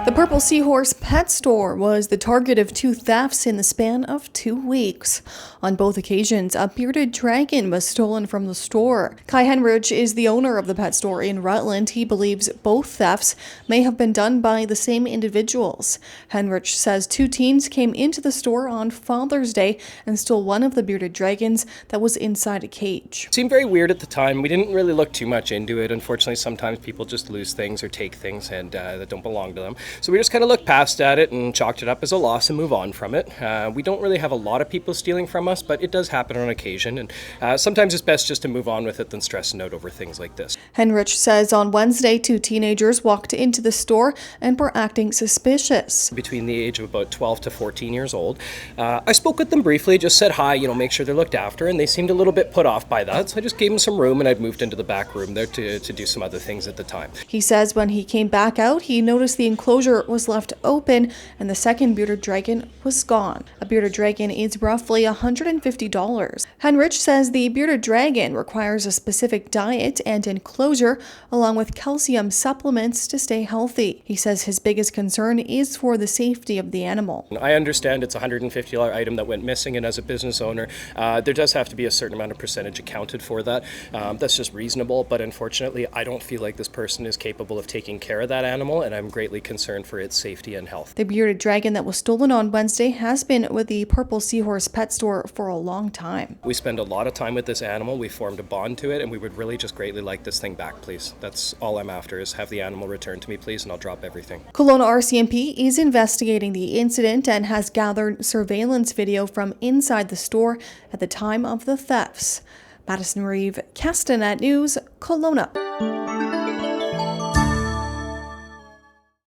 The Purple Seahorse Pet Store was the target of two thefts in the span of 2 weeks. On both occasions, a bearded dragon was stolen from the store. Kai Henrich is the owner of the pet store in Rutland. He believes both thefts may have been done by the same individuals. Henrich says two teens came into the store on Father's Day and stole one of the bearded dragons that was inside a cage. It seemed very weird at the time. We didn't really look too much into it. Unfortunately, sometimes people just lose things or take things and that don't belong to them. So we just kind of looked past at it and chalked it up as a loss and move on from it. We don't really have a lot of people stealing from us, but it does happen on occasion. And sometimes it's best just to move on with it than stressing out over things like this. Henrich says on Wednesday, two teenagers walked into the store and were acting suspicious. Between the age of about 12 to 14 years old. I spoke with them briefly, just said hi, make sure they're looked after, and they seemed a little bit put off by that. So I just gave them some room and I'd moved into the back room there to do some other things at the time. He says when he came back out, he noticed the enclosure was left open and the second bearded dragon was gone. A bearded dragon is roughly $150. Henrich says the bearded dragon requires a specific diet and enclosure along with calcium supplements to stay healthy. He says his biggest concern is for the safety of the animal. I understand it's a $150 item that went missing, and as a business owner, there does have to be a certain amount of percentage accounted for that. That's just reasonable, but unfortunately, I don't feel like this person is capable of taking care of that animal, and I'm greatly concerned for its safety and health. The bearded dragon that was stolen on Wednesday has been with the Purple Seahorse Pet Store for a long time. We spend a lot of time with this animal. We formed a bond to it, and we would really just greatly like this thing back, please. That's all I'm after, is have the animal returned to me, please, and I'll drop everything. Kelowna RCMP is investigating the incident and has gathered surveillance video from inside the store at the time of the thefts. Madison Reeve, Castanet News, Kelowna.